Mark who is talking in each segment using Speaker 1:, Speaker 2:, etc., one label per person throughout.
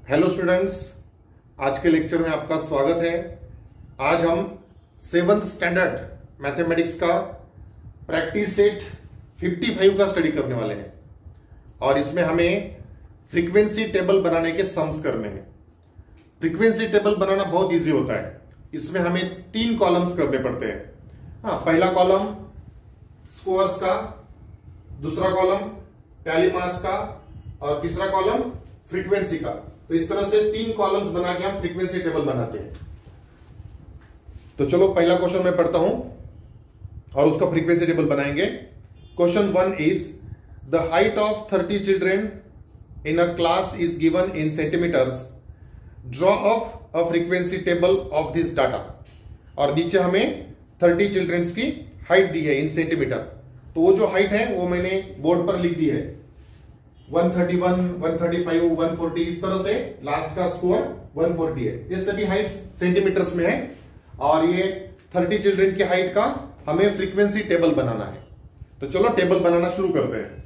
Speaker 1: Hello students, आज के lecture में आपका स्वागत है। आज हम 7th स्टैंडर्ड मैथमेटिक्स का प्रैक्टिस सेट 55 का स्टडी करने वाले हैं और इसमें हमें फ्रीक्वेंसी टेबल बनाने के सम्स करने हैं। फ्रीक्वेंसी टेबल बनाना बहुत इजी होता है। इसमें हमें 3 कॉलम्स करने पड़ते हैं। पहला कॉलम स्कोर्स का, दूसरा कॉलम टैली मार्क्स का और तीसरा कॉलम फ्रीक्वेंसी का। तो इस तरह से 3 कॉलम्स बना के हम फ्रीक्वेंसी टेबल बनाते हैं। तो चलो पहला क्वेश्चन मैं पढ़ता हूं और उसका फ्रीक्वेंसी टेबल बनाएंगे। Question 1 is the height of 30 children in a class is given in centimetres, draw of a frequency table of this data. और नीचे हमें 30 चिल्ड्रेन्स की हाइट दी है इन सेंटीमीटर। तो वो जो हाइट है वो मैंने बोर्ड पर लिख दी है, 131, 135, 140, इस तरह से लास्ट का स्कोर 140 है। ये सभी हाइट सेंटीमीटर्स में है और ये 30 चिल्ड्रन की हाइट का हमें फ्रीक्वेंसी टेबल बनाना है। तो चलो टेबल बनाना शुरू करते हैं।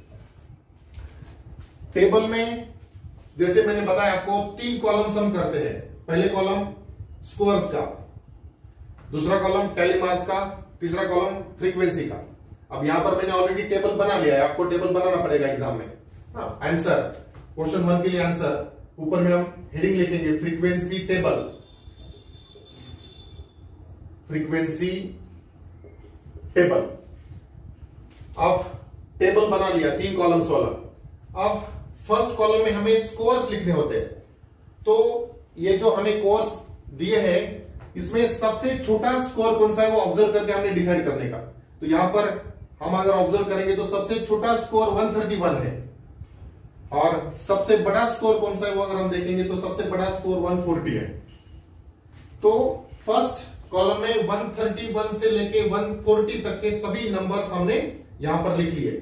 Speaker 1: टेबल में जैसे मैंने बताया आपको 3 कॉलम्स हम करते हैं। पहले कॉलम स्कोर्स का, दूसरा कॉलम टैली मार्क्स का, तीसरा कॉलम फ्रीक्वेंसी का। अब यहां पर मैंने ऑलरेडी टेबल बना लिया है, आपको टेबल बनाना पड़ेगा एग्जाम में। आंसर क्वेश्चन 1 के लिए आंसर ऊपर में हम हेडिंग लिखेंगे फ्रीक्वेंसी टेबल। Frequency table. अब टेबल बना लिया 3 कॉलम्स वाला। अब फर्स्ट कॉलम में हमें स्कोर्स लिखने होते हैं। तो ये जो हमें कोर्स दिए हैं इसमें सबसे छोटा स्कोर कौन सा है वो ऑब्जर्व करके हमने डिसाइड करने का। तो यहां पर हम अगर ऑब्जर्व करेंगे तो सबसे छोटा स्कोर 131 है और सबसे बड़ा स्कोर कौन सा है वो अगर हम देखेंगे तो सबसे बड़ा स्कोर 140 है। तो फर्स्ट कॉलम में 131 से लेके 140 तक के सभी नंबर्स हमने यहां पर लिख लिए।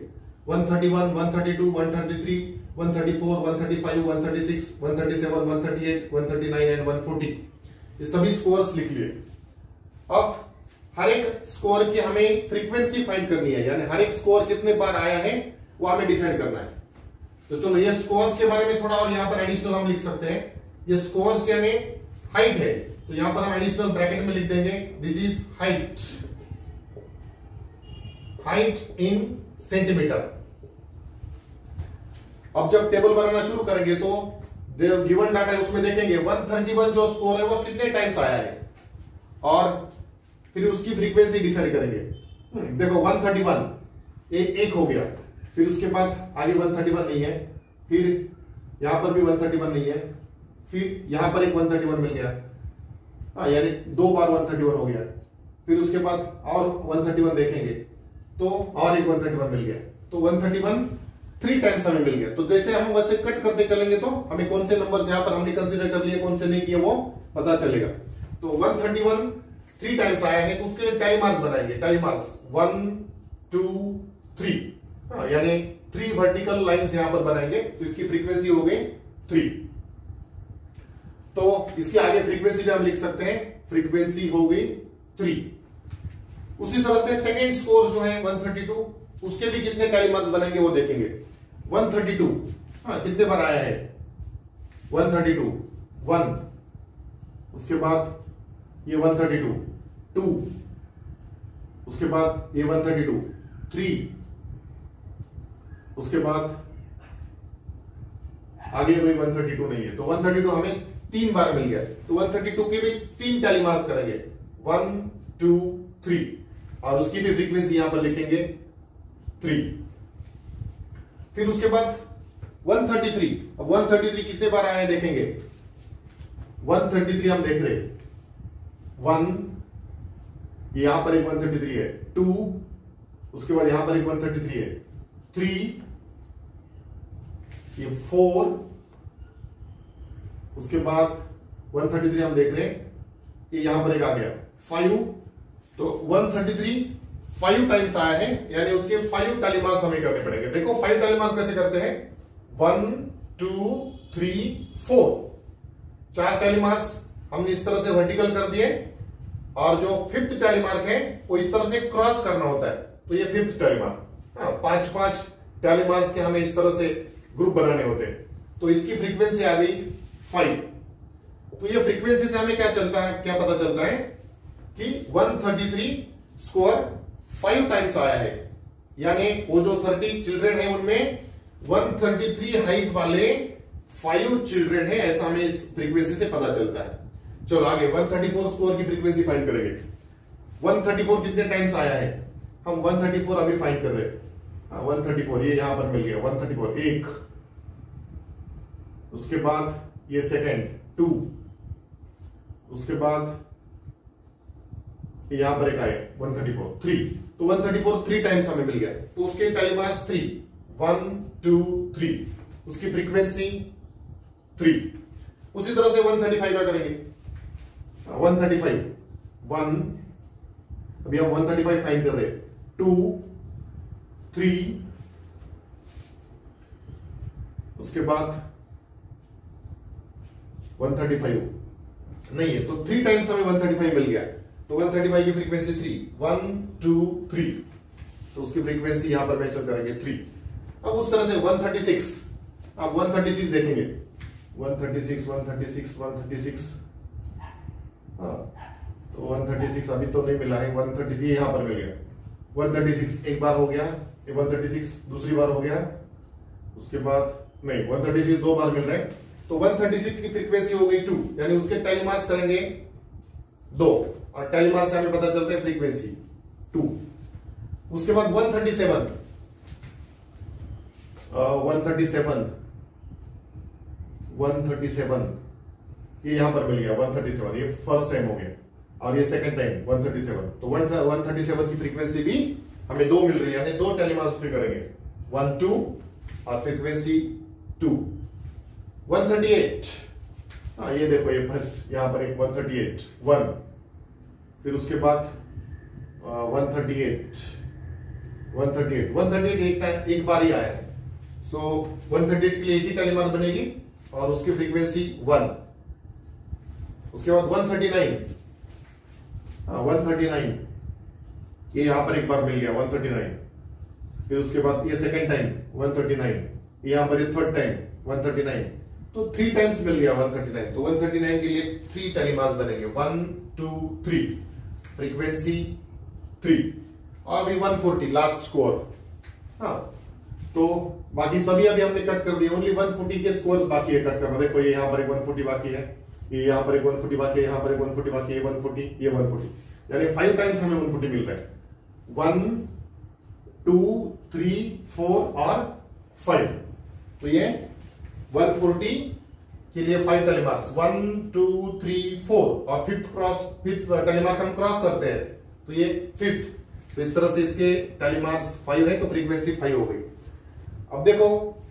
Speaker 1: 131, 132, 133, 134, 135, 136, 137, 138, 139 एंड 140, ये सभी स्कोर्स लिख लिए। अब हर एक स्कोर की हमें फ्रीक्वेंसी फाइंड करनी है, यानी हर एक स्कोर कितने बार आया है वो हमें डिसाइड करना है। तो चलो ये स्कोर्स के बारे में थोड़ा और यहां पर एडिशनल हम लिख सकते हैं। ये स्कोर्स यानी हाइट है, तो यहां पर हम एडिशनल ब्रैकेट में लिख देंगे this is height, height in centimetre. अब जब टेबल बनाना शुरू करेंगे तो जो गिवन डाटा है उसमें देखेंगे 131 जो स्कोर है वो कितने टाइम्स आया है और फिर उसकी फ्रीक्वेंसी डिसाइड करेंगे। देखो 131 एक हो गया, फिर उसके बाद आगे 131 नहीं है, फिर यहां पर भी 131 नहीं है, फिर यहां पर एक 131 मिल गया, यानी 2 बार 131 हो गया। फिर उसके बाद और 131 देखेंगे तो और एक 131 मिल गया। तो 131 3 टाइम्स हमें मिल गया। तो जैसे हम वैसे कट करते चलेंगे तो हमें कौन से नंबर यहां पर हमने कंसीडर कर लिए, कौन से नहीं किए वो पता चलेगा। तो 131 3 टाइम्स आया है तो उसके लिए टैली मार्क्स बनाएंगे। टैली मार्क्स 1 2 3, यानी 3 वर्टिकल लाइंस यहां पर बनाएंगे तो इसकी फ्रीक्वेंसी हो गई 3। तो इसके आगे फ्रीक्वेंसी भी हम लिख सकते हैं, फ्रीक्वेंसी हो गई 3। उसी तरह से सेकेंड स्कोर जो है 132, उसके भी कितने टैली मार्क्स बनेंगे वो देखेंगे। 132 कितने बार आया है, 132 1, उसके बाद ये 132 2, उसके बाद ये 132 3, उसके बाद आगे कोई 132 नहीं है। तो 132 हमें 3 बार मिल गया। तो 132 के भी 3 टैली मार्क्स करेंगे, 1 2 3, और उसकी भी फ्रीक्वेंसी यहां पर लिखेंगे 3। फिर उसके बाद 133, अब 133 कितने बार आए देखेंगे। 133 हम देख रहे 1, यहां पर एक 133 है, 2, उसके बाद यहां पर एक 133 है, 3, ये 4, उसके बाद 133 हम देख रहे हैं कि यहां पर एक आ गया 5। तो 133 5 टाइम्स आया है, यानी उसके 5 टैली मार्क्स हमें करने पड़ेंगे। देखो 5 टैली मार्क्स कैसे करते हैं, 1 2 3 4, 4 टैली मार्क्स हमने इस तरह से वर्टिकल कर दिए और जो 5th टैली मार्क है वो इस तरह से क्रॉस करना होता है। तो ये 5th tally mark, 5 tally marks के हमें इस तरह से ग्रुप बनाने होते हैं। तो इसकी फ्रीक्वेंसी आ गई 5। तो ये फ्रीक्वेंसी से हमें क्या चलता है, क्या पता चलता है कि 133 स्कोर 5 टाइम्स आया है, यानी वो जो 30 चिल्ड्रन है उनमें 133 हाइट वाले 5 चिल्ड्रन है, ऐसा हमें इस फ्रीक्वेंसी से पता चलता है। चलो आगे 134 स्कोर की फ्रीक्वेंसी फाइंड करेंगे। 134 कितने टाइम्स आया है, हम 134 अभी फाइंड कर रहे हैं। 134 ये यहां पर मिल गया, 134 एक, उसके बाद ये सेकेंड 2, उसके बाद यहां पर एक आए 134 3, तो 134 3 टाइम्स हमें मिल गया, तो उसके टाइमर्स 3 1 2 3, उसकी फ्रीक्वेंसी 3। उसी तरह से 135 का करेंगे। 135 1, अभी हम 135 फाइंड कर रहे हैं, 2 3, उसके बाद 135 नहीं है, तो 3 टाइम्स हमें 135 मिल गया, तो 135 की फ्रीक्वेंसी 3 1 2 3, तो उसकी फ्रीक्वेंसी यहां पर मेंशन करेंगे 3। अब उस तरह से 136, अब 136 देखेंगे, 136 136 136, तो 136 अभी तो नहीं मिला है, 136 यहां पर मिल गया, 136 एक बार हो गया, 136 दूसरी बार हो गया, उसके बाद नहीं 136 दो बार मिल रहा है, तो 136 की फ्रीक्वेंसी हो गई 2, यानी उसके टाइल मार्क्स करेंगे 2, और टाइल मार्क्स से हमें पता चलता है फ्रीक्वेंसी 2। उसके बाद 137 ये यहां पर मिल गया 137, ये फर्स्ट टाइम हो गया, और ये सेकंड टाइम 137, तो 137 की फ्रीक्वेंसी भी हमें 2 मिल रही है, यानी 2 टेलीमार्क्स पे करेंगे 1 2 और फ्रीक्वेंसी 2। 138, ये देखो ये फर्स्ट यहां पर एक 138 1, फिर उसके बाद 138 एक बार ही आया है, सो 138 के लिए एक ही टेलीमार्क बनेगी और उसकी फ्रीक्वेंसी 1। उसके बाद 139 ये यहां पर एक बार मिल गया 139, फिर उसके बाद ये सेकंड टाइम 139, यहां पर ये थर्ड टाइम 139, तो 3 टाइम्स मिल गया 139, तो 139 के लिए 3 टेलीमार्क्स बनेंगे 1 2 3, फ्रीक्वेंसी 3, और भी 140 लास्ट स्कोर। तो बाकी सभी अभी हमने कट कर दिए, ओनली 140 के स्कोर्स बाकी है कट करना। देखो ये यहां पर एक 140 बाकी है, ये यहां पर एक 140 बाकी है, यहां पर एक 140 बाकी है, 140 ये 140, यानी 5 टाइम्स हमें 140 मिल रहा है, 1 2 3 4 और 5, तो ये 140 के लिए 5 टेलीमार्क्स 1 2 3 4, और फिफ्थ टेलीमार्क हम क्रॉस करते हैं, तो ये 5th, तो इस तरह से इसके टेलीमार्क्स 5 है, तो फ्रीक्वेंसी 5 हो गई। अब देखो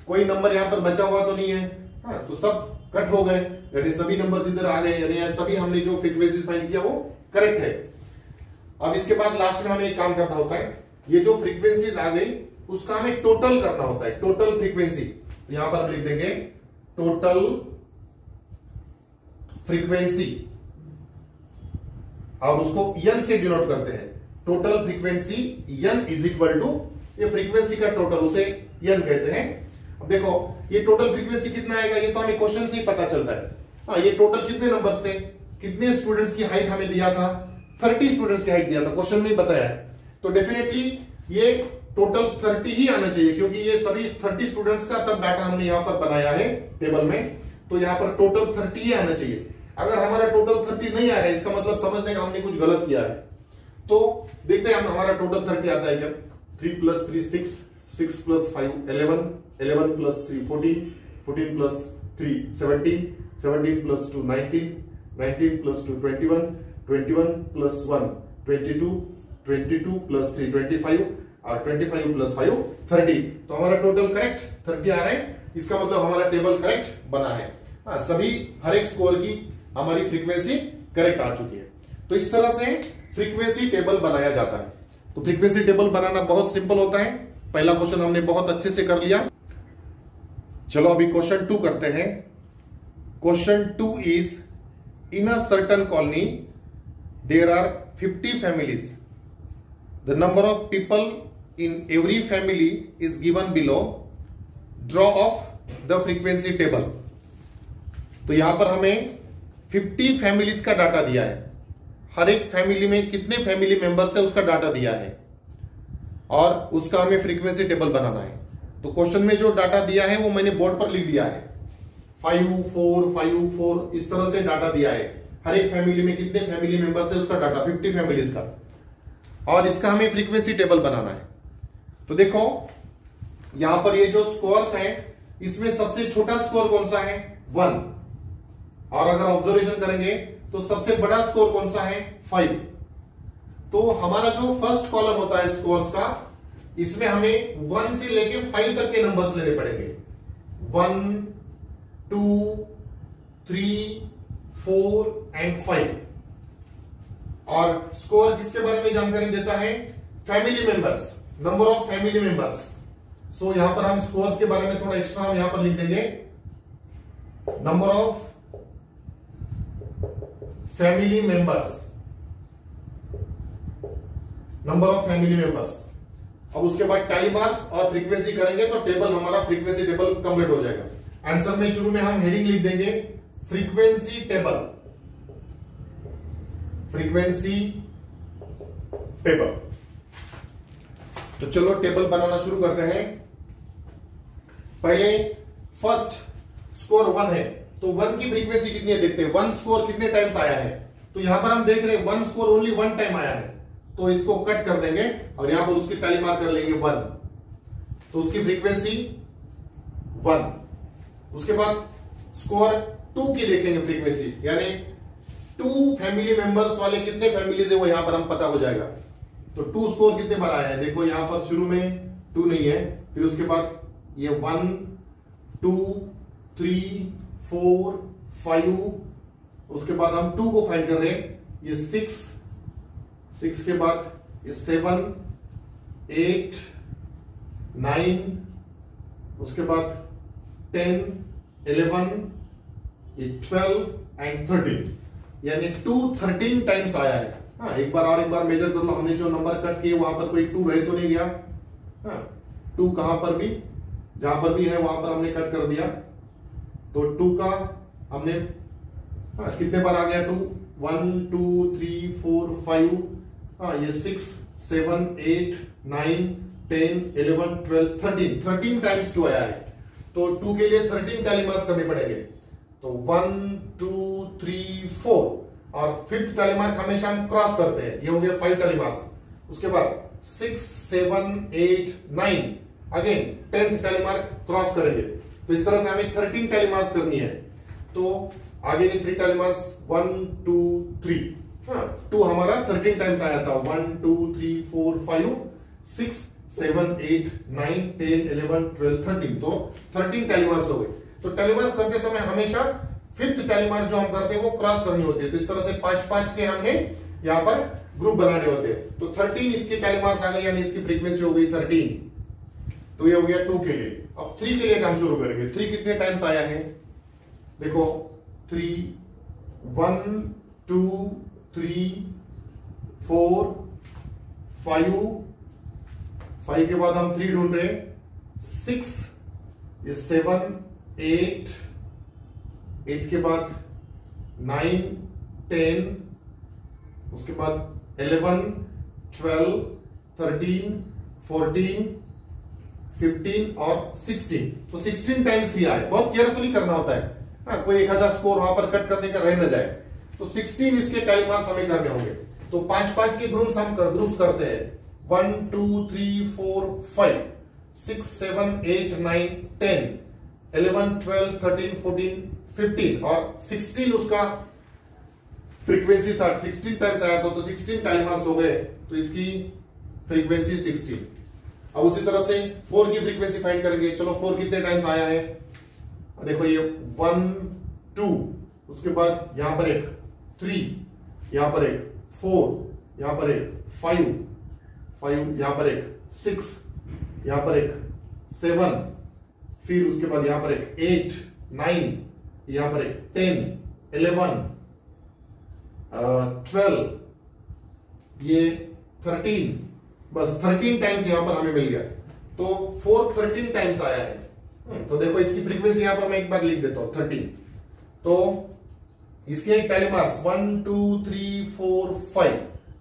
Speaker 1: कोई नंबर यहां पर बचा हुआ तो नहीं है, तो सब कट हो गए, यानी सभी नंबर्स इधर आ गए, यानी सभी हमने जो फ्रीक्वेंसी फाइंड किया वो करेक्ट है। अब इसके बाद लास्ट में हमें एक काम करना होता है, ये जो फ्रीक्वेंसीज आ गई उसका हमें टोटल करना होता है, टोटल फ्रीक्वेंसी, तो यहां पर हम लिख देंगे टोटल फ्रीक्वेंसी, और उसको n से डिनोट करते हैं, total frequency n is equal to ये फ्रीक्वेंसी का टोटल, उसे n कहते हैं। अब देखो ये टोटल फ्रीक्वेंसी कितना आएगा, ये तो हमें क्वेश्चन से ही पता चलता है। ये टोटल कितने नंबर्स थे, कितने स्टूडेंट्स की हाइट हमें दिया था, 30 स्टूडेंट्स की हाइट दिया था, क्वेश्चन में ही बताया है, तो डेफिनेटली ये टोटल 30 ही आना चाहिए, क्योंकि ये सभी 30 स्टूडेंट्स का सब डाटा हमने यहां पर बनाया है टेबल में, तो यहां पर टोटल 30 ही आना चाहिए। अगर हमारा टोटल 30 नहीं आ रहा है, इसका मतलब समझने का हमने कुछ गलत किया है। तो देखते हैं हम हमारा टोटल 30 आता है क्या, 3 + 3 6, 6 + 5 11, 11 + 3 14, 14 + 3 17, 17 + 2 19, 19 + 2 21, 21 + 1 22, 22 + 3 25, और 25 + 5 30, तो हमारा टोटल करेक्ट 30 आ रहा है, इसका मतलब हमारा टेबल करेक्ट बना है। सभी हर एक स्कोर की हमारी फ्रीक्वेंसी करेक्ट आ चुकी है। तो इस तरह से फ्रीक्वेंसी टेबल बनाया जाता है। तो फ्रीक्वेंसी टेबल बनाना बहुत सिंपल होता है, पहला क्वेश्चन हमने बहुत अच्छे से कर लिया। चलो अभी क्वेश्चन 2 करते हैं। Question 2 is, in a certain colony there are 50 families, the number of people in every family is given below, draw of the frequency table। तो यहां पर हमें 50 फैमिलीज का डाटा दिया है, हर एक फैमिली में कितने फैमिली मेंबर्स है उसका डाटा दिया है और उसका हमें फ्रीक्वेंसी टेबल बनाना है। तो क्वेश्चन में जो डाटा दिया है वो मैंने बोर्ड पर लिख दिया है, 5 4 5 4 इस तरह से डाटा दिया है, हर एक फैमिली में कितने फैमिली मेंबर्स है उसका डाटा, 50 फैमिलीज का, और इसका हमें फ्रीक्वेंसी टेबल बनाना है। तो देखो यहां पर ये जो स्कोर्स हैं इसमें सबसे छोटा स्कोर कौन सा है, 1, और अगर ऑब्जर्वेशन करेंगे तो सबसे बड़ा स्कोर कौन सा है, 5। तो हमारा जो फर्स्ट कॉलम होता है स्कोर्स का, इसमें हमें 1 से लेके 5 तक के नंबर्स लेने पड़ेंगे, 1 2 3 4 एंड 5। और स्कोर किसके बारे में जानकारी देता है, family members, number of family members. So यहां पर हम स्कोर्स के बारे में थोड़ा एक्स्ट्रा हम यहां पर लिख देंगे, number of family members, number of family members. अब उसके बाद टैली मार्क्स और फ्रीक्वेंसी करेंगे तो टेबल हमारा फ्रीक्वेंसी टेबल कंप्लीट हो जाएगा। आंसर में शुरू में हम हेडिंग लिख देंगे फ्रीक्वेंसी टेबल, फ्रीक्वेंसी टेबल। तो चलो टेबल बनाना शुरू करते हैं। पहले फर्स्ट स्कोर 1 है तो 1 की फ्रीक्वेंसी कितनी है देखते हैं, 1 स्कोर कितने टाइम्स आया है। तो यहां पर हम देख रहे हैं 1 स्कोर ओनली 1 टाइम आया है, तो इसको कट कर देंगे और यहां पर उसकी टैली मार्क कर लेंगे 1, तो उसकी फ्रीक्वेंसी 1। उसके बाद स्कोर 2 की देखेंगे फ्रीक्वेंसी, यानी 2 फैमिली मेंबर्स वाले कितने फैमिलीज है वो यहां पर हम पता हो जाएगा। तो 2 स्कोर कितने बार आया है, देखो यहां पर शुरू में 2 नहीं है, फिर उसके बाद ये 1 2 3 4 5, उसके बाद हम 2 को फाइंड कर रहे हैं, ये 6 के बाद ये 7 8 9, उसके बाद 10 11 ये 12 एंड 13, यानी 2 13 टाइम्स आया है। हाँ, एक बार मेजर कर लो, हमने जो नंबर कट किए वहां पर कोई 2 रह तो नहीं गया। हाँ, 2 कहां पर भी, जहां पर भी है वहां पर हमने कट कर दिया। तो 2 का हमने कितने बार आ गया 2, 1 2 3 4 5, हाँ ये 6 7 8 9 10 11 12 13 टाइम्स 2 आया है। तो 2 के लिए 13 टैली मार्क्स करने पड़ेंगे। तो 1 2 3 4 और 5th टैली मार्क हमेशा हम क्रॉस करते हैं, ये हो गया 5 टैली मार्क्स। उसके बाद 6 7 8 9 again 10th tally mark cross करेंगे। तो इस तरह से हमें 13 टैली मार्क्स करनी है। तो आगे ये 3 टैली मार्क्स 1 2 3, हाँ 2 हमारा 13 टाइम्स आया था, 1 2 3 4 5 6 7 8 9 10 11 12 13, तो 13 टैली मार्क्स हो गए। तो टैली मार्क्स करते समय हमेशा 5th टैली मार्क जो हम करते हैं वो क्रॉस करनी होती है। तो इस तरह से 5-5 के हमने यहाँ पर ग्रुप बनाने होते हैं। तो 13 इसके टैली मार्क्स आ गए, यानी इसकी फ्रीक्वेंसी हो गई 13। तो ये हो गया 2 के लिए। अब 3 के लिए काम शुरू करेंगे। 3 कितने टाइम्स आया है, देखो 3 1 2 3 4 5 के बाद हम 3 ढूंढ रहे हैं, 6 ये 7 8 के बाद 9 10, उसके बाद 11 12 13 14 15 और 16। तो 16 टाइम्स किया है, बहुत केयरफुली करना होता है। हाँ, कोई एक आधा स्कोर वहां पर कट करने का रह न जाए। तो 16 इसके टैली मार्क्स हमें करने होंगे। तो 5-5 के ग्रुप्स हम ग्रुप्स करते हैं, 1 2 3 4 5 6 7 8 9 10 11 12 13 14 15 और 16 उसका फ्रीक्वेंसी था, 16 टाइम्स आया था, तो 16 टैली मार्क्स हो गए। तो इसकी फ्रीक्वेंसी 16। अब उसी तरह से 4 की फ्रीक्वेंसी फाइंड करेंगे। चलो 4 कितने टाइम्स आया है, देखो ये 1 2, उसके बाद यहां पर एक 3, यहां पर एक 4, यहां पर एक 5 यहां पर एक 6, यहां पर एक 7, फिर उसके बाद यहां पर एक 8 9, यहां पर एक 10 11 12, ये 13, बस 13 टाइम्स यहां पर हमें मिल गया। तो 4 13 टाइम्स आया है। तो देखो इसकी फ्रीक्वेंसी यहां पर मैं एक बार लिख देता हूं 13। तो इसके टैली मार्क्स 1 2 3 4 5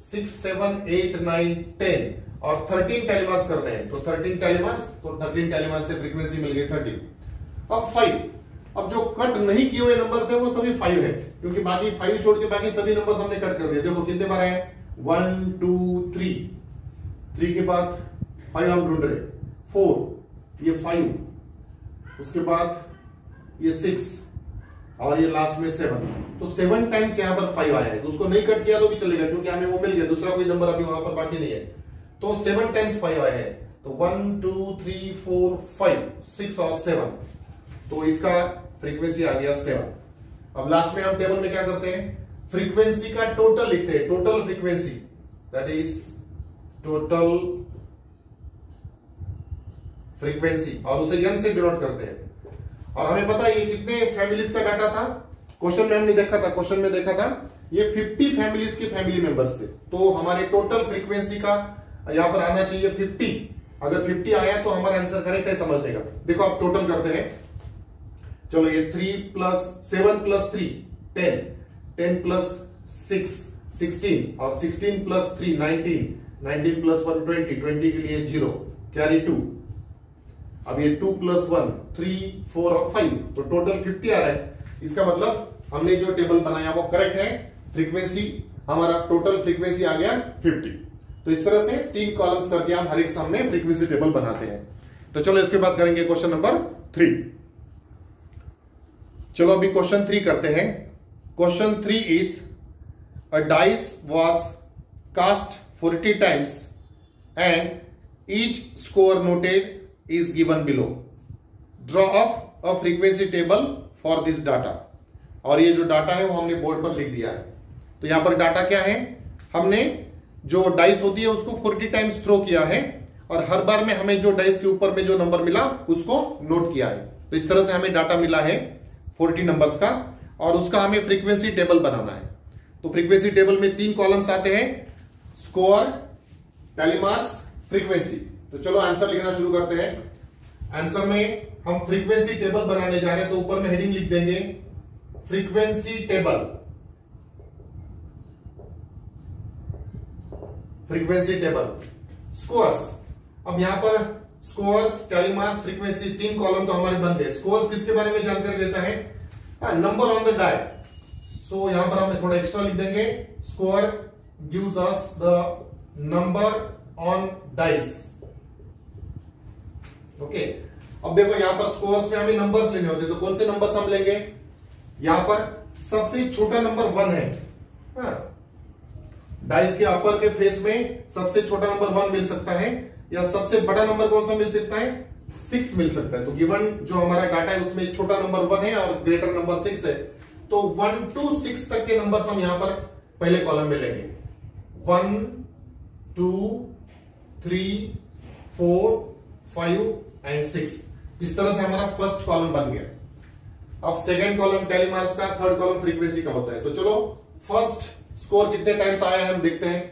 Speaker 1: 6 7 8 9 10 और 13 टैली मार्क्स करने हैं, तो 13 टैली मार्क्स, तो 13 टैली मार्क्स से फ्रीक्वेंसी मिल गई 13। अब 5, अब जो कट नहीं किए हुए नंबर्स है वो सभी 5 है, क्योंकि बाकी 5 छोड़ के बाकी सभी नंबर्स हमने कट कर दिए। देखो कितने बार आए, 1 2 3, 3 के बाद 5 हम ढूंढ रहे, 4 ये 5, उसके बाद ये 6 और ये लास्ट में 7, तो 7 टाइम्स यहां पर 5 आया है। तो उसको नहीं कट किया तो भी चलेगा, क्योंकि हमें वो मिल गया, दूसरा कोई नंबर अभी वहां पर बाकी नहीं है। तो 7 टाइम्स 5 आया है, तो 1 2 3 4 5 6 और 7, तो इसका फ्रीक्वेंसी आ गया 7। अब लास्ट में हम टेबल में क्या करते हैं, फ्रीक्वेंसी का टोटल लिखते हैं, total frequency, that is total frequency, और उसे n से डिनोट करते हैं। और हमें पता है ये कितने फैमिलीज का डाटा था, क्वेश्चन में हमने देखा था, क्वेश्चन में देखा था ये 50 फैमिलीज के फैमिली मेंबर्स थे। तो हमारे टोटल फ्रीक्वेंसी का यहां पर आना चाहिए 50। अगर 50 आया तो हमारा आंसर करेक्ट है समझने का। देखो आप टोटल करते हैं, चलो ये 3 प्लस 7 प्लस 3 10, 10 प्लस 6 16, और 16 प्लस 3 19, 19 प्लस 1 20, 20 के लिए 0 कैरी 2। अब ये 2 प्लस 1 3 4 और 5, तो टोटल 50 आ रहा है। इसका मतलब हमने जो टेबल बनाया वो करेक्ट है, फ्रीक्वेंसी हमारा टोटल फ्रीक्वेंसी आ गया 50। तो इस तरह से 3 कॉलम्स करके हम हर एक सम में फ्रीक्वेंसी टेबल बनाते हैं। तो चलो इसके बाद करेंगे क्वेश्चन नंबर 3। चलो अभी क्वेश्चन 3 करते हैं। Question 3 is a dice was cast 40 times and each score noted is given below. Draw of a frequency table for this data. और ये जो डाटा है वो हमने बोर्ड पर लिख दिया है। तो यहां पर डाटा क्या है, हमने जो डाइस होती है उसको 40 टाइम्स थ्रो किया है, और हर बार में हमें जो डाइस के ऊपर में जो नंबर मिला उसको नोट किया है। तो इस तरह से हमें डाटा मिला है 40 नंबर्स का, और उसका हमें फ्रीक्वेंसी टेबल बनाना है। तो फ्रीक्वेंसी टेबल में 3 कॉलम्स आते हैं, स्कोर, टैली मार्क्स, फ्रीक्वेंसी। तो चलो आंसर लिखना शुरू करते हैं। आंसर में हम फ्रीक्वेंसी टेबल बनाने जा रहे हैं, तो ऊपर में हेडिंग लिख देंगे frequency table, frequency table. Scores, अब यहां पर scores, tally marks, frequency 3 column तो हमारे बन गए। स्कोर्स किसके बारे में जानकारी देता है, नंबर ऑन द डाई। सो यहां पर हम थोड़ा एक्स्ट्रा लिख देंगे, score gives us the number on dice. Okay, अब देखो यहां पर स्कोर्स में हमें नंबर्स लेने होते हैं, तो कौन से नंबर्स हम लेंगे, यहां पर सबसे छोटा नंबर 1 है। डाइस के अपर के फेस में सबसे छोटा नंबर 1 मिल सकता है, या सबसे बड़ा नंबर कौन सा मिल सकता है, 6 मिल सकता है। तो गिवन जो हमारा डाटा है उसमें छोटा नंबर 1 है और ग्रेटर नंबर 6 है, तो 1 to 6 तक के नंबर्स हम यहां पर पहले कॉलम में लेंगे। 1 2 3 4 5 एंड 6, इस तरह से हमारा फर्स्ट कॉलम बन गया। अब सेकंड कॉलम टैली मार्क्स का, थर्ड कॉलम फ्रीक्वेंसी का होता है। तो चलो फर्स्ट स्कोर कितने टाइम्स आया है हम देखते हैं।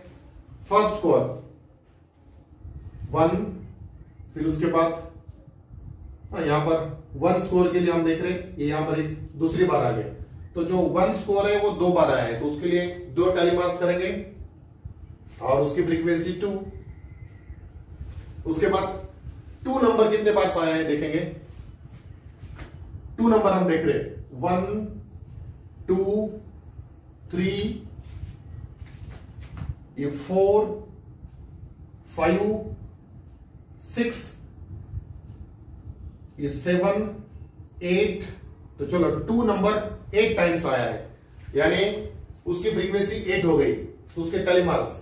Speaker 1: फर्स्ट स्कोर 1, फिर उसके बाद यहां पर 1 स्कोर के लिए हम देख रहे हैं, ये यहां पर एक दूसरी बार आ गया। तो जो 1 स्कोर है वो 2 बार आया है, तो उसके लिए 2 टैली मार्क्स करेंगे, और उसकी फ्रीक्वेंसी 2। उसके बाद 2 नंबर कितने बार आया है देखेंगे। 2 नंबर हम देख रहे, 1 2 3, ये 4 5 6, ये 7 8। तो चलो 2 नंबर 8 टाइम्स आया है, यानी उसकी फ्रीक्वेंसी 8 हो गई। तो उसके टैली मार्क्स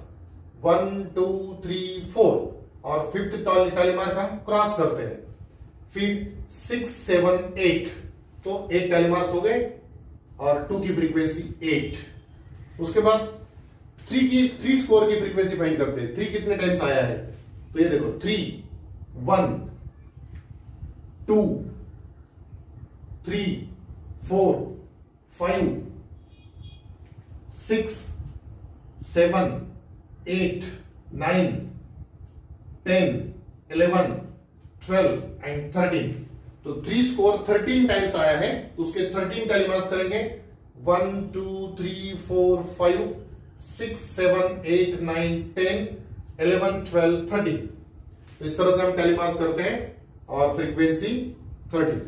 Speaker 1: 1 2 3 4, और 5th टैली मार्क हम क्रॉस करते हैं, फिर 6 7 8, तो 8 टैली मार्क्स हो गए, और 2 की फ्रीक्वेंसी 8। उसके बाद 3 स्कोर की फ्रीक्वेंसी फाइंड करते हैं। 3 कितने टाइम्स आया है, तो ये देखो 3 1 2 3 4 5 6 7 8 9 10 11 12 and 13। तो 3 स्कोर 13 टाइम्स आया है, तो उसके 13 टैली मार्क्स करेंगे। 1 2 3 4 5 6 7 8 9 10 11 12 13। तो इस तरह से हम टैली मार्क्स करते हैं और फ्रीक्वेंसी 30।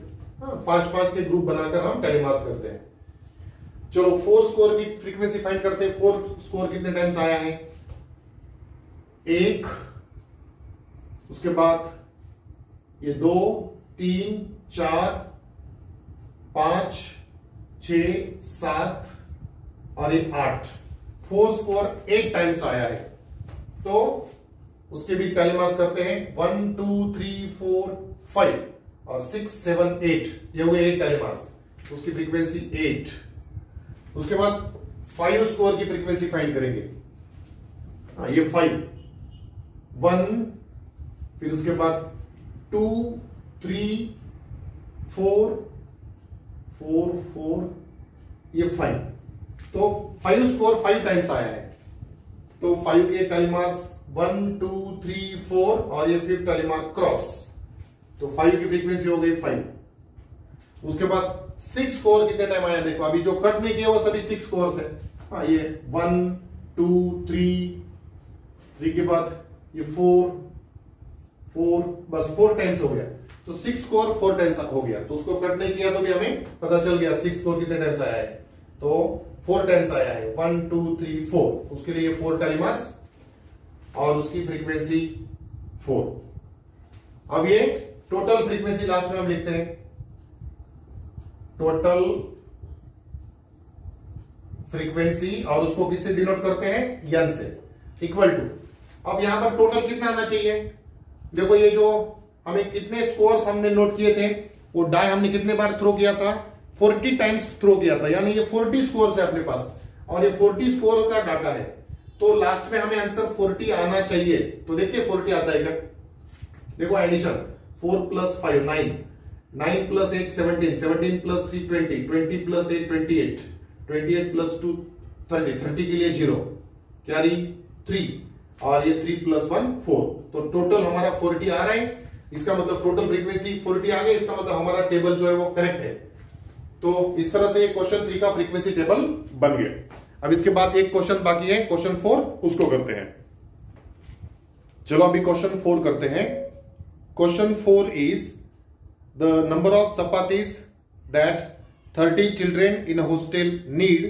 Speaker 1: 5-5 के ग्रुप बनाकर हम टैली मार्क्स करते हैं। चलो 4 स्कोर की फ्रीक्वेंसी फाइंड करते हैं। 4 स्कोर कितने टाइम्स आया है? 1, उसके बाद ये 2 3 4 5 6 7 और ये 8। 4 स्कोर 8 टाइम्स आया है, तो उसके भी टैली मार्क्स करते हैं। 1 2 3 4 5 और 6 7 8, ये हो गए 8 टैली मार्क्स, तो उसकी फ्रीक्वेंसी 8। उसके बाद 5 स्कोर की फ्रीक्वेंसी फाइंड करेंगे। ये 5 1, फिर उसके बाद 2 3 4 4 4, ये 5। तो 5 स्कोर 5 टाइम्स आया है, तो 5 के टैली मार्क्स 1 2 3 4 और ये 5th टैली मार्क क्रॉस, तो 5 की फ्रीक्वेंसी हो गई 5। उसके बाद 6 स्कोर कितने टाइम आया? देखो अभी जो कट नहीं किया वो सभी 6 स्कोर है। हाँ, ये 1 2 3 के बाद ये 4 बस 4 टाइम्स हो गया, तो 6 स्कोर 4 टाइम्स हो गया। तो उसको कट नहीं किया तो भी हमें पता चल गया 6 स्कोर कितने टाइम्स आया है, तो 4 टाइम्स आया है। 1 2 3 4, उसके लिए 4 टैली मार्क्स और उसकी फ्रीक्वेंसी 4। अब ये टोटल फ्रीक्वेंसी लास्ट में हम लिखते हैं। टोटल फ्रीक्वेंसी, और उसको किससे डिनोट करते हैं? n से, इक्वल टू। अब यहां पर टोटल कितना आना चाहिए? देखो ये जो हमें कितने स्कोर्स हमने नोट किए थे, वो डाई हमने कितने बार थ्रो किया था? 40 टाइम्स थ्रो किया था, यानी ये 40 स्कोर्स है अपने पास, और ये 40 स्कोर का डाटा है, तो लास्ट में हमें आंसर 40 आना चाहिए। तो देखिए 40 आता है क्या? देखो एडिशन 4 + 5 9, 9 + 8 17, 17 + 3 20, 20 + 8 28, 28 + 2 30, 30 के लिए 0, कैरी 3, और ये 3 + 1 4, तो टोटल हमारा 40 आ रहा है। इसका मतलब टोटल फ्रीक्वेंसी 40 आ गई, इसका मतलब हमारा टेबल जो है वो करेक्ट है। तो इस तरह से क्वेश्चन 3 का फ्रीक्वेंसी टेबल बन गया। अब इसके बाद एक क्वेश्चन बाकी है, क्वेश्चन 4, उसको करते हैं। चलो अभी क्वेश्चन 4 करते हैं। Question 4 is the number of chapatis that 30 children in a hostel need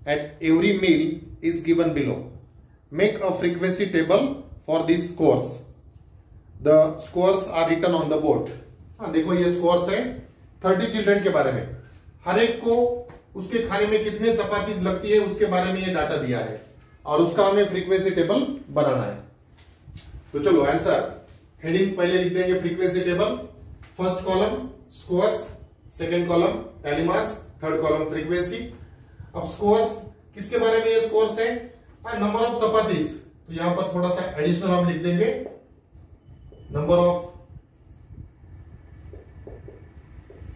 Speaker 1: at every meal is given below. Make a frequency table for this scores. The scores are written on the board. हाँ देखो ये scores है 30 children के बारे में, हर एक को उसके खाने में कितने चपातीज लगती है उसके बारे में ये डाटा दिया है, और उसका हमें फ्रीक्वेंसी टेबल बनाना है। तो चलो आंसर हेडिंग पहले लिख देंगे, frequency table. First column scores, second column tally marks, third column frequency. अब स्कोर्स किसके बारे में ये स्कोर्स है? नंबर ऑफ चपातीज, तो यहां पर थोड़ा सा एडिशनल हम लिख देंगे, नंबर ऑफ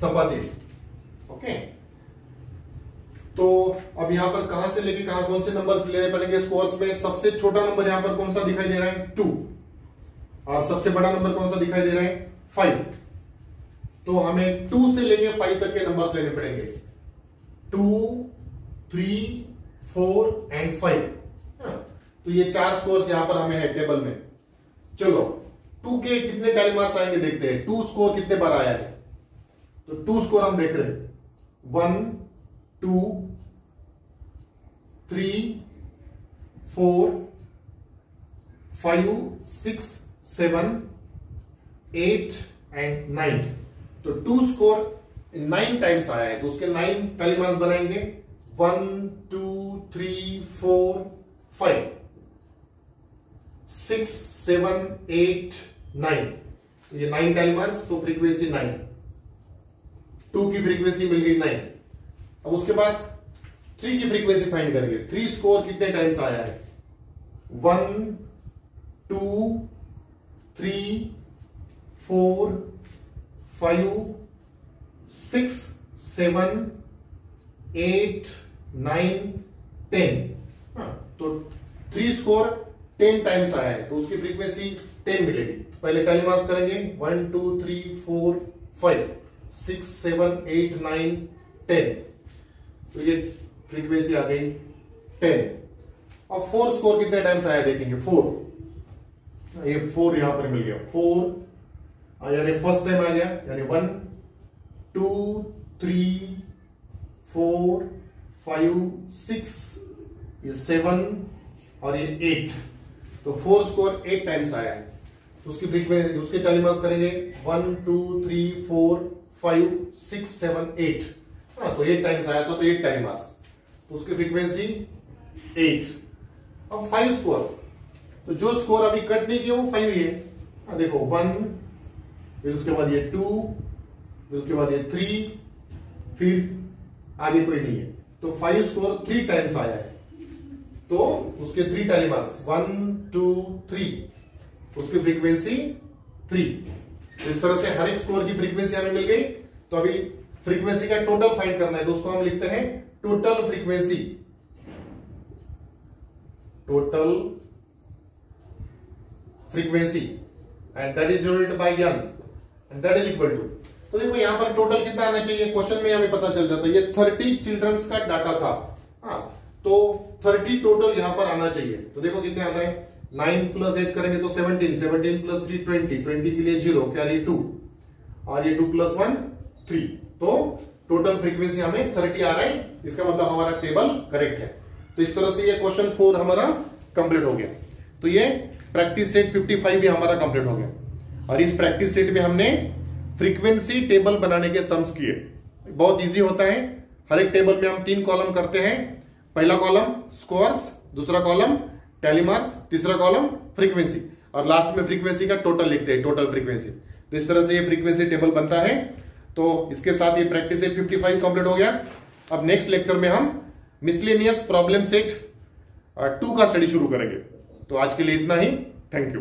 Speaker 1: चपातीज। ओके, तो अब यहां पर कहां से लेके कहां कौन से नंबर्स लेने पड़ेंगे स्कोर्स में? सबसे छोटा नंबर यहां पर कौन सा दिखाई दे रहा है? 2, और सबसे बड़ा नंबर कौन सा दिखाई दे रहा है? 5। तो हमें 2 से लेके 5 तक के नंबर्स लेने पड़ेंगे। 2 3 4 एंड 5। तो ये 4 स्कोर्स यहां पर हमें है टेबल में। चलो 2 के कितने टैली मार्क्स आएंगे देखते हैं। 2 स्कोर कितने बार आया है? तो 2 स्कोर हम देख रहे हैं, 1 2 3 4 5 6 7 8 एंड 9। तो 2 स्कोर 9 टाइम्स आया है, तो उसके 9 टैली मार्क्स बनाएंगे। 1 2 3 4 5 6 7 8 9, ये 9 टैली मार्क्स, तो फ्रीक्वेंसी 9। 2 की फ्रीक्वेंसी मिल गई 9। अब उसके बाद 3 की फ्रीक्वेंसी फाइंड करेंगे। 3 स्कोर कितने टाइम्स आया है? 1 2 3 4 5 6 7 8 9 10। तो 3 स्कोर 10 टाइम्स आया है, तो उसकी फ्रीक्वेंसी 10 मिलेगी। पहले टैली मार्क्स करेंगे, 1 2 3 4 5, 6 7 8 9 10, तो ये फ्रीक्वेंसी आ गई 10। अब 4 स्कोर कितने टाइम्स आया देखेंगे, 4, ये 4 यहां पर मिल गया, 4 यानी फर्स्ट टाइम आ गया, यानी 1 2 3 4 5 6, ये 7 और ये 8, तो 4 स्कोर 8 टाइम्स आया है। उसकी फ्रीक्वेंसी, उसके टेलीमास करेंगे 1 2 3 4 5 6 7 8, हाँ तो 8 टाइम्स आया तो 8 टेलीमास, तो उसकी फ्रीक्वेंसी 8। अब 5 स्कोर, तो जो स्कोर अभी कट नहीं किया वो 5 ही है। हाँ देखो 1, फिर उसके बाद ये 2, फिर उसके बाद ये 3, फिर आगे कोई नहीं है, तो 5 स्कोर 3 टाइम्स आया है, तो उसके 3 टेलीमास 1 2 3, उसकी फ्रीक्वेंसी 3। इस तरह से हर एक स्कोर की फ्रीक्वेंसी हमें मिल गई। तो अभी फ्रीक्वेंसी का टोटल फाइंड करना है, तो उसको हम लिखते हैं total frequency, total frequency, and that is denoted by n, and that is equal to, तो देखो यहां पर टोटल कितना आना चाहिए, क्वेश्चन में हमें पता चल जाता है, ये 30 चिल्ड्रंस का डाटा था, हाँ तो 30 टोटल यहां पर आना चाहिए। तो देखो कितने आता है, 9 प्लस 8 करेंगे तो 17, 17 प्लस 3 20, 20 के लिए 0, कैरी 2, और ये 2 प्लस 1 3, तो टोटल फ्रीक्वेंसी हमें 30 आ रहा है, इसका मतलब हमारा टेबल करेक्ट है। तो इस तरह से ये क्वेश्चन 4 हमारा कंप्लीट हो गया। तो ये प्रैक्टिस सेट 55 भी हमारा कंप्लीट हो गया, और इस प्रैक्टिस सेट में हमने फ्रीक्वेंसी टेबल बनाने के सम्स किए। बहुत इजी होता है, हर एक टेबल में हम 3 कॉलम करते हैं, पहला कॉलम स्कोर्स, दूसरा कॉलम टेलीमार्क्स, तीसरा कॉलम फ्रीक्वेंसी, और लास्ट में फ्रीक्वेंसी का टोटल लिखते हैं, टोटल फ्रीक्वेंसी। तो इस तरह से ये फ्रीक्वेंसी टेबल बनता है। तो इसके साथ ये प्रैक्टिस सेट 55 कंप्लीट हो गया। अब नेक्स्ट लेक्चर में हम मिसलेनियस प्रॉब्लम सेट 2 का स्टडी शुरू करेंगे। तो आज के लिए इतना ही, थैंक यू।